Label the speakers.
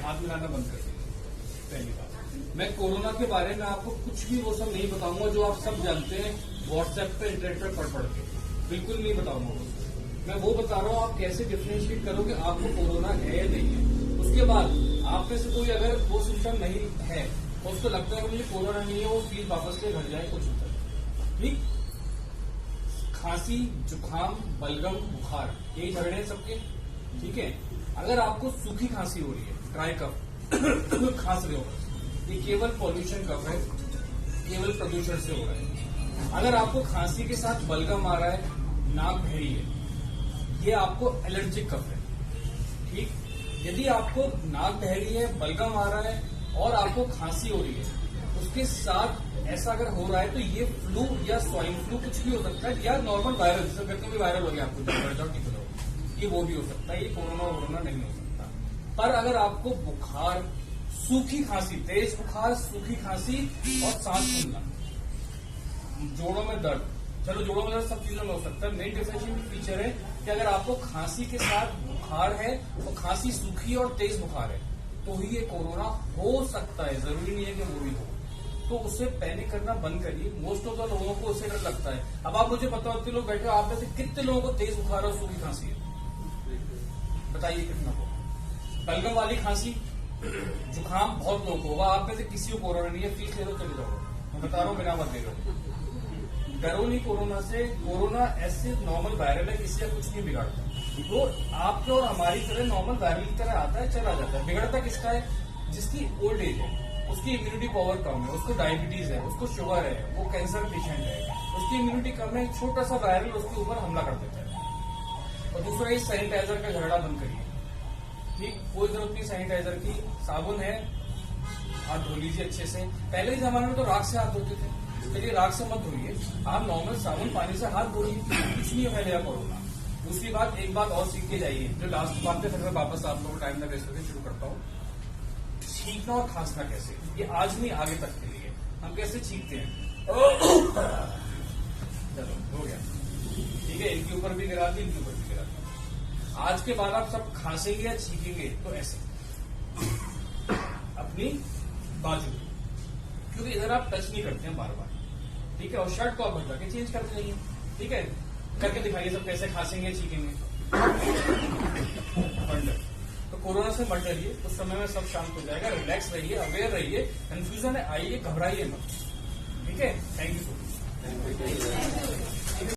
Speaker 1: हाथ मिलाना बंद कर दीजिए। पहली बात, मैं कोरोना के बारे में आपको कुछ भी वो सब नहीं बताऊंगा जो आप सब जानते हैं व्हाट्सएप पे इंटरनेट पे पढ़ के, बिल्कुल नहीं बताऊंगा वो। मैं वो बता रहा हूँ आप कैसे डिफ्रेंशिएट करोगे आपको कोरोना है या नहीं है। उसके बाद आप में से कोई अगर वो सिम्टम नहीं है और उसको लगता है कि मुझे कोरोना नहीं है, वो फील वापस ले घर जाए, कुछ होता है ठीक। खांसी, जुकाम, बलगम, बुखार, यही झगड़े हैं सबके, ठीक है। अगर आपको सूखी खांसी हो रही है, ड्राई कफ खांस रहे हो, ये केवल पॉल्यूशन कफ है, केवल प्रदूषण से हो रहा है। अगर आपको खांसी के साथ बलगम आ रहा है, नाक बहरी है, ये आपको एलर्जिक कफ है, ठीक। यदि आपको नाक बहरी है, बलगम आ रहा है और आपको खांसी हो रही है, उसके साथ ऐसा अगर हो रहा है तो ये फ्लू या स्वाइन फ्लू कुछ भी हो सकता है, या नॉर्मल वायरल, जिसे कहते हैं वायरल हो गया आपको, ये वो भी हो सकता है, ये कोरोना नहीं हो सकता। पर अगर आपको बुखार, सूखी खांसी, तेज बुखार, सूखी खांसी और सांस फूलना, जोड़ों में दर्द, चलो जोड़ों में दर्द सब चीजों में हो सकता है। मेन डिफरेंशिएटिंग फीचर है कि अगर आपको खांसी के साथ बुखार है और खांसी सूखी और तेज बुखार है तो ही ये कोरोना हो सकता है, जरूरी नहीं है कि वो भी हो। तो उससे पैनिक करना बंद करिए। मोस्ट ऑफ द लोगों को उससे डर लगता है। अब आप मुझे बताओ, इतने लोग बैठे हो, आप में से कितने लोगों को तेज बुखार और सूखी खांसी है? बताइए कितना को। बलगम वाली खांसी, जुकाम बहुत लोगों को होगा, आप में से किसी को कोरोना नहीं है, फीस ले लो, चले जाओ। मैं बता रहा हूँ, बिना मत ले लो, डरो नहीं कोरोना से। कोरोना ऐसे नॉर्मल वायरल है, किसी का कुछ नहीं बिगाड़ता। तो आपके और हमारी तरह नॉर्मल वायरल की तरह आता है, चला जाता है। बिगड़ता किसका है? जिसकी ओल्ड एज है, उसकी इम्यूनिटी पावर कम है, उसको डायबिटीज है, उसको शुगर है, वो कैंसर पेशेंट है, उसकी इम्यूनिटी कम है, छोटा सा वायरल उसके ऊपर हमला कर देता है। और दूसरा, इस सैनिटाइजर का झगड़ा बंद करिए, ठीक। कोई जरूरत नहीं सैनिटाइजर की, साबुन है, हाथ धो लीजिए अच्छे से। पहले के जमाने में तो राख से हाथ धोते थे, चलिए राख से मत धोइए, आप नॉर्मल साबुन पानी से हाथ धोइए, कुछ नहीं फैलेगा कोरोना। दूसरी बात, एक बात और सीख के जाइए, जो लास्ट बात है, फिर मैं वापस आप लोगों को टाइम ना वेस्ट करके शुरू करता हूँ। छींकना और खांसना कैसे, ये आज नहीं आगे तक के लिए। हम कैसे छींकते हैं, चलो हो गया, ठीक है, इनके ऊपर भी गिरा दी, इनके ऊपर भी गिरा दी। आज के बाद आप सब खांसेंगे या छींकेंगे तो ऐसे अपनी बाजू, क्योंकि इधर आप टच नहीं करते हैं बार बार, ठीक है। और शर्ट को आप बदला के चेंज करते रहिए, ठीक है। करके दिखाइए सब कैसे खांसेंगे, छींकेंगे। तो कोरोना से मत डरिए, उस समय में सब शांत हो जाएगा। रिलैक्स रहिए, अवेयर रहिए, कंफ्यूजन है आइए, घबराइए मत, ठीक है। Thank you so much.